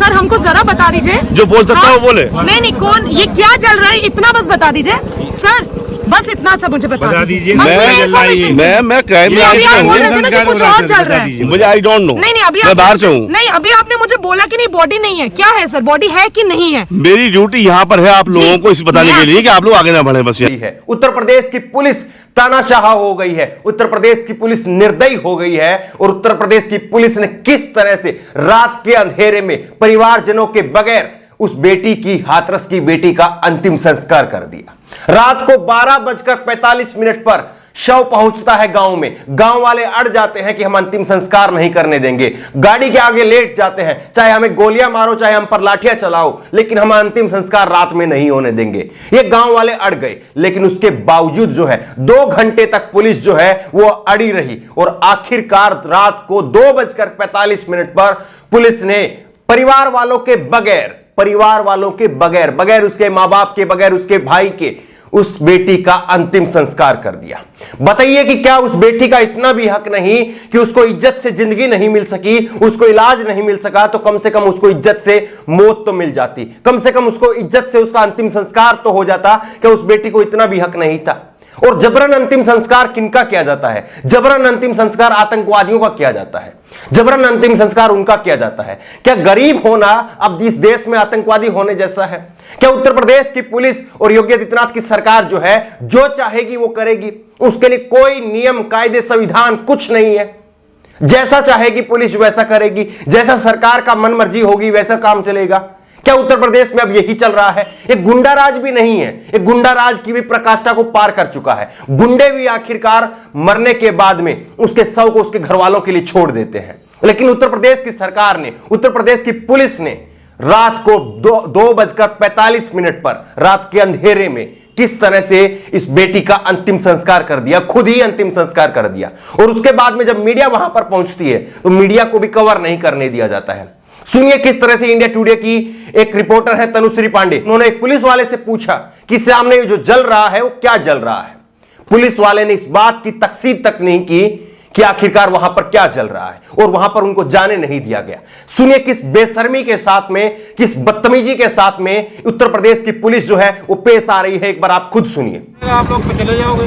Sir हमको जरा बता दीजिए, जो बोल सकता है वो बोले। नहीं नहीं, कौन ये क्या चल रहा है, इतना बस बता दीजिए सर, बस इतना सा मुझे बता दीजिए। मैं क्राइम में अभी आप बोल रहे थे ना कि कुछ और चल रहा है, मुझे आई डोंट नो। नहीं नहीं, अभी मैं बाहर से हूँ। नहीं, अभी आपने मुझे बोला कि नहीं बॉडी नहीं है, क्या है सर, बॉडी है कि नहीं है? मेरी ड्यूटी यहाँ पर है आप लोगों को इस बताने के लिए कि आप लोग आगे ना बढ़े, बस यही है। उत्तर प्रदेश की पुलिस तानाशाह हो गई है, उत्तर प्रदेश की पुलिस निर्दयी हो गई है और उत्तर प्रदेश की पुलिस ने किस तरह से रात के अंधेरे में परिवारजनों के बगैर उस बेटी की, हाथरस की बेटी का अंतिम संस्कार कर दिया। रात को 12:45 पर शव पहुंचता है गांव में। गांव वाले अड़ जाते हैं कि हम अंतिम संस्कार नहीं करने देंगे, गाड़ी के आगे लेट जाते हैं, चाहे हमें गोलियां मारो, चाहे हम पर लाठियां चलाओ, लेकिन हम अंतिम संस्कार रात में नहीं होने देंगे। ये गांव वाले अड़ गए, लेकिन उसके बावजूद जो है 2 घंटे तक पुलिस जो है वो अड़ी रही और आखिरकार रात को 2:45 पर पुलिस ने परिवार वालों के बगैर, बगैर उसके मां बाप के, बगैर उसके भाई के, उस बेटी का अंतिम संस्कार कर दिया। बताइए कि क्या उस बेटी का इतना भी हक नहीं कि उसको इज्जत से जिंदगी नहीं मिल सकी, उसको इलाज नहीं मिल सका, तो कम से कम उसको इज्जत से मौत तो मिल जाती, कम से कम उसको इज्जत से उसका अंतिम संस्कार तो हो जाता। कि उस बेटी को इतना भी हक नहीं था। और जबरन अंतिम संस्कार किनका किया जाता है? जबरन अंतिम संस्कार आतंकवादियों का किया जाता है, जबरन अंतिम संस्कार उनका किया जाता है। क्या गरीब होना अब इस देश में आतंकवादी होने जैसा है? क्या उत्तर प्रदेश की पुलिस और योगी आदित्यनाथ की सरकार जो है जो चाहेगी वो करेगी? उसके लिए कोई नियम, कायदे, संविधान कुछ नहीं है। जैसा चाहेगी पुलिस वैसा करेगी, जैसा सरकार का मन मर्जी होगी वैसा काम चलेगा। क्या उत्तर प्रदेश में अब यही चल रहा है? एक गुंडा राज भी नहीं है, एक गुंडा राज की भी प्रकाष्ठा को पार कर चुका है। गुंडे भी आखिरकार मरने के बाद में उसके शव को उसके घर वालों के लिए छोड़ देते हैं। लेकिन उत्तर प्रदेश की सरकार ने, उत्तर प्रदेश की पुलिस ने रात को 2:45 पर रात के अंधेरे में किस तरह से इस बेटी का अंतिम संस्कार कर दिया, खुद ही अंतिम संस्कार कर दिया। और उसके बाद में जब मीडिया वहां पर पहुंचती है तो मीडिया को भी कवर नहीं करने दिया जाता है। सुनिए किस तरह से इंडिया टुडे की एक रिपोर्टर है तनुश्री पांडे, उन्होंने एक पुलिस वाले से पूछा कि सामने जो जल रहा है वो क्या जल रहा है। पुलिस वाले ने इस बात की तकसीद तक नहीं की कि आखिरकार वहां पर क्या जल रहा है, और वहां पर उनको जाने नहीं दिया गया। सुनिए किस बेशर्मी के साथ में, किस बदतमीजी के साथ में उत्तर प्रदेश की पुलिस जो है वो पेश आ रही है। एक बार आप खुद सुनिए। आप लोग चले जाओगे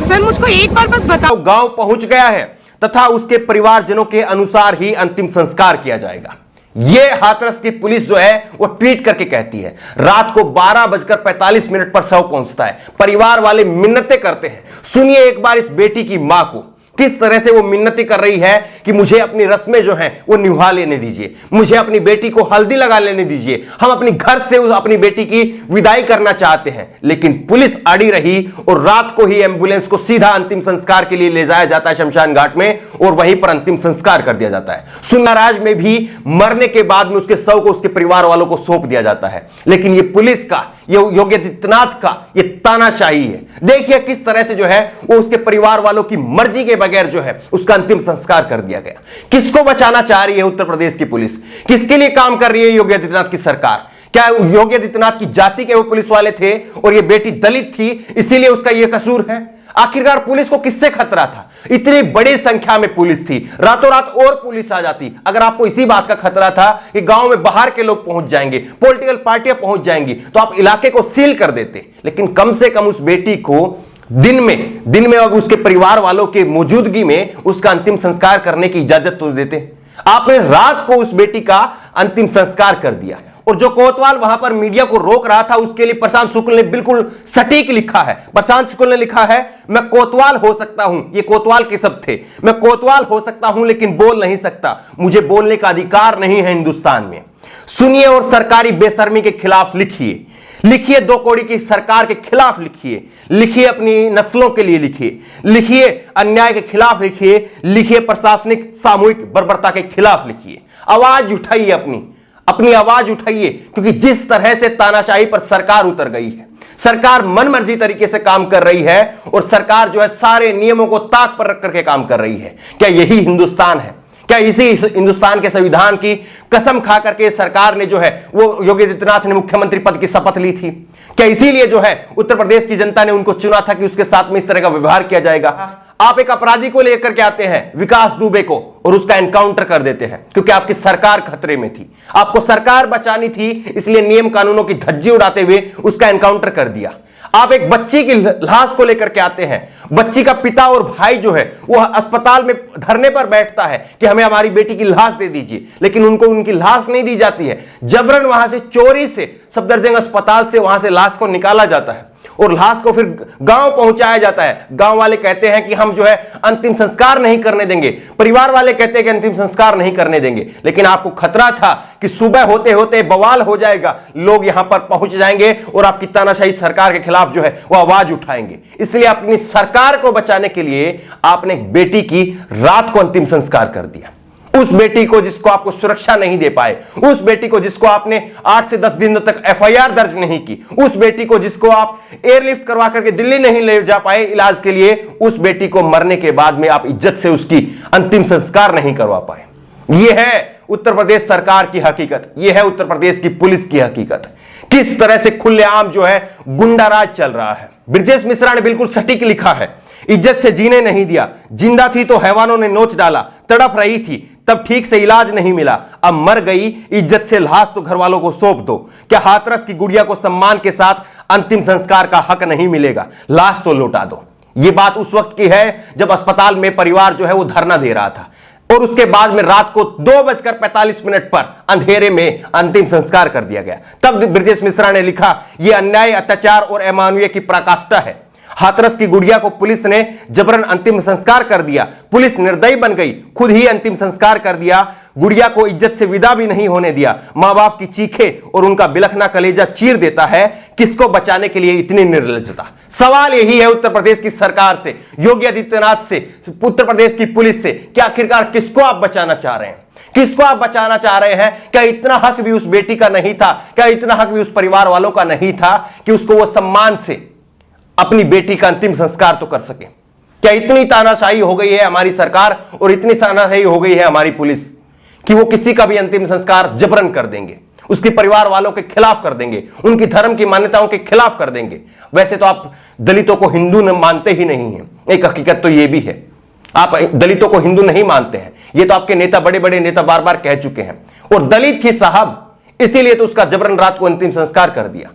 सर, मुझको एक बार बस बताओ। गांव पहुंच गया है तथा उसके परिवारजनों के अनुसार ही अंतिम संस्कार किया जाएगा। यह हाथरस की पुलिस जो है वो ट्वीट करके कहती है। रात को 12:45 पर शव पहुंचता है, परिवार वाले मिन्नतें करते हैं। सुनिए एक बार इस बेटी की मां को, किस तरह से वो मिन्नतें कर रही है कि मुझे अपनी रस्में जो हैं वो निभा लेने दीजिए, मुझे अपनी बेटी को हल्दी लगा लेने दीजिए, हम अपनी घर से अपनी बेटी की विदाई करना चाहते हैं। लेकिन पुलिस अड़ी रही और रात को ही एम्बुलेंस को सीधा अंतिम संस्कार के लिए ले जाया जाता है शमशान घाट में और वहीं पर अंतिम संस्कार कर दिया जाता है। सुनाराज में भी मरने के बाद में उसके शव को उसके परिवार वालों को सौंप दिया जाता है। लेकिन ये पुलिस का, ये योगी आदित्यनाथ का ये तानाशाही है। देखिए किस तरह से जो है वो उसके परिवार वालों की मर्जी के बगैर जो है उसका अंतिम संस्कार कर दिया गया। किसको बचाना चाह रही है उत्तर प्रदेश की पुलिस? किसके लिए काम कर रही है योगी आदित्यनाथ की सरकार? क्या योगी आदित्यनाथ की जाति के वो पुलिस वाले थे और ये बेटी दलित थी इसीलिए उसका ये कसूर है? आखिरकार पुलिस को किससे खतरा था? इतनी बड़ी संख्या में पुलिस थी, रातों रात और पुलिस आ जाती। अगर आपको इसी बात का खतरा था कि गांव में बाहर के लोग पहुंच जाएंगे, पॉलिटिकल पार्टियां पहुंच जाएंगी, तो आप इलाके को सील कर देते। लेकिन कम से कम उस बेटी को दिन में अब उसके परिवार वालों के मौजूदगी में उसका अंतिम संस्कार करने की इजाजत तो देते। आपने रात को उस बेटी का अंतिम संस्कार कर दिया। और जो कोतवाल वहां पर मीडिया को रोक रहा था उसके लिए प्रशांत शुक्ल ने बिल्कुल सटीक लिखा है। प्रशांत शुक्ल ने लिखा है, मैं कोतवाल हो सकता हूं, ये कोतवाल के शब्द थे, मैं कोतवाल हो सकता हूं लेकिन बोल नहीं सकता, मुझे बोलने का अधिकार नहीं है हिंदुस्तान में। सुनिए और सरकारी बेशर्मी के खिलाफ लिखिए, लिखिए 2 कौड़ी की सरकार के खिलाफ लिखिए, लिखिए अपनी नस्लों के लिए लिखिए, लिखिए अन्याय के खिलाफ लिखिए, लिखिए प्रशासनिक सामूहिक बर्बरता के खिलाफ लिखिए। आवाज उठाइए, अपनी आवाज उठाइए, क्योंकि जिस तरह से तानाशाही पर सरकार उतर गई है, सरकार मनमर्जी तरीके से काम कर रही है और सरकार जो है सारे नियमों को ताक पर रख करके काम कर रही है। क्या यही हिंदुस्तान है? क्या इसी हिंदुस्तान के संविधान की कसम खा करके सरकार ने जो है वो योगी आदित्यनाथ ने मुख्यमंत्री पद की शपथ ली थी? क्या इसीलिए जो है उत्तर प्रदेश की जनता ने उनको चुना था कि उसके साथ में इस तरह का व्यवहार किया जाएगा? आप एक अपराधी को लेकर के आते हैं, विकास दुबे को, और उसका एनकाउंटर कर देते हैं, क्योंकि आपकी सरकार खतरे में थी, आपको सरकार बचानी थी, इसलिए नियम कानूनों की धज्जी उड़ाते हुए उसका एनकाउंटर कर दिया। आप एक बच्ची की लाश को लेकर के आते हैं, बच्ची का पिता और भाई जो है वो अस्पताल में धरने पर बैठता है कि हमें हमारी बेटी की लाश दे दीजिए, लेकिन उनको उनकी लाश नहीं दी जाती है। जबरन वहां से चोरी से सफदरजंग अस्पताल से वहां से लाश को निकाला जाता है और लाश को फिर गांव पहुंचाया जाता है। गांव वाले कहते हैं कि हम जो है अंतिम संस्कार नहीं करने देंगे, परिवार वाले कहते हैं कि अंतिम संस्कार नहीं करने देंगे, लेकिन आपको खतरा था कि सुबह होते होते बवाल हो जाएगा, लोग यहां पर पहुंच जाएंगे और आपकी तानाशाही सरकार के खिलाफ जो है वो आवाज उठाएंगे। इसलिए अपनी सरकार को बचाने के लिए आपने बेटी की रात को अंतिम संस्कार कर दिया। उस बेटी को जिसको आपको सुरक्षा नहीं दे पाए, उस बेटी को जिसको आपने 8 से 10 दिन तक एफआईआर दर्ज नहीं की, उस बेटी को जिसको आप एयरलिफ्ट करवा करके दिल्ली नहीं ले जा पाए इलाज के लिए, उस बेटी को मरने के बाद में आप इज्जत से उसकी अंतिम संस्कार नहीं करवा पाए। यह है उत्तर प्रदेश सरकार की हकीकत, यह है उत्तर प्रदेश की पुलिस की हकीकत। किस तरह से खुलेआम जो है गुंडाराज चल रहा है। ब्रजेश मिश्रा ने बिल्कुल सटीक लिखा है, इज्जत से जीने नहीं दिया, जिंदा थी तो हैवानों ने नोच डाला, तड़प रही थी तब ठीक से इलाज नहीं मिला, अब मर गई इज्जत से लाश तो घर वालों को सौंप दो। क्या हाथरस की गुड़िया को सम्मान के साथ अंतिम संस्कार का हक नहीं मिलेगा, लाश तो लौटा दो। यह बात उस वक्त की है जब अस्पताल में परिवार जो है वो धरना दे रहा था और उसके बाद में रात को 2:45 पर अंधेरे में अंतिम संस्कार कर दिया गया। तब ब्रजेश मिश्रा ने लिखा, यह अन्याय, अत्याचार और अमानवीय की पराकाष्ठा है। हाथरस की गुड़िया को पुलिस ने जबरन अंतिम संस्कार कर दिया, पुलिस निर्दयी बन गई, खुद ही अंतिम संस्कार कर दिया, गुड़िया को इज्जत से विदा भी नहीं होने दिया। मां बाप की चीखें और उनका बिलखना कलेजा चीर देता है। किसको बचाने के लिए इतनी निर्लज्जता? सवाल यही है उत्तर प्रदेश की सरकार से, योगी आदित्यनाथ से, उत्तर प्रदेश की पुलिस से, कि आखिरकार किसको आप बचाना चाह रहे हैं, किसको आप बचाना चाह रहे हैं? क्या इतना हक भी उस बेटी का नहीं था? क्या इतना हक भी उस परिवार वालों का नहीं था कि उसको वो सम्मान से अपनी बेटी का अंतिम संस्कार तो कर सके? क्या इतनी तानाशाही हो गई है हमारी सरकार और इतनी तानाशाही हो गई है हमारी पुलिस कि वो किसी का भी अंतिम संस्कार जबरन कर देंगे, उसके परिवार वालों के खिलाफ कर देंगे, उनकी धर्म की मान्यताओं के खिलाफ कर देंगे? वैसे तो आप दलितों को हिंदू मानते ही नहीं हैं, एक हकीकत तो यह भी है, आप दलितों को हिंदू नहीं मानते हैं। ये तो आपके नेता, बड़े बड़े नेता बार बार कह चुके हैं। और दलित थी साहब, इसीलिए तो उसका जबरन रात को अंतिम संस्कार कर दिया।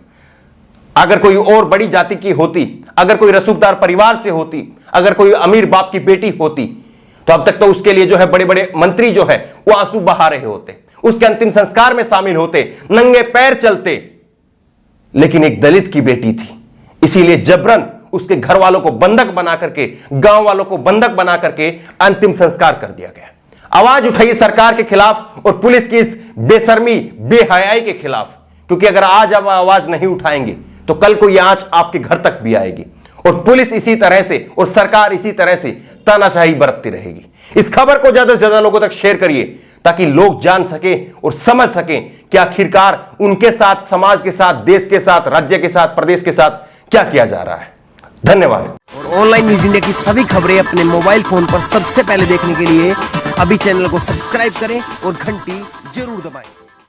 अगर कोई और बड़ी जाति की होती, अगर कोई रसूखदार परिवार से होती, अगर कोई अमीर बाप की बेटी होती, तो अब तक तो उसके लिए जो है बड़े बड़े मंत्री जो है वो आंसू बहा रहे होते, उसके अंतिम संस्कार में शामिल होते, नंगे पैर चलते। लेकिन एक दलित की बेटी थी, इसीलिए जबरन उसके घर वालों को बंधक बना करके, गांव वालों को बंधक बना करके अंतिम संस्कार कर दिया गया। आवाज उठाइए सरकार के खिलाफ और पुलिस की इस बेशर्मी, बेहयाई के खिलाफ, क्योंकि अगर आज आप आवाज नहीं उठाएंगे तो कल को यह आंच आपके घर तक भी आएगी और पुलिस इसी तरह से और सरकार इसी तरह से तानाशाही बरतती रहेगी। इस खबर को ज्यादा से ज्यादा लोगों तक शेयर करिए ताकि लोग जान सके और समझ सकें कि आखिरकार उनके साथ, समाज के साथ, देश के साथ, राज्य के साथ, प्रदेश के साथ क्या किया जा रहा है। धन्यवाद। और ऑनलाइन न्यूज इंडिया की सभी खबरें अपने मोबाइल फोन पर सबसे पहले देखने के लिए अभी चैनल को सब्सक्राइब करें और घंटी जरूर दबाएं।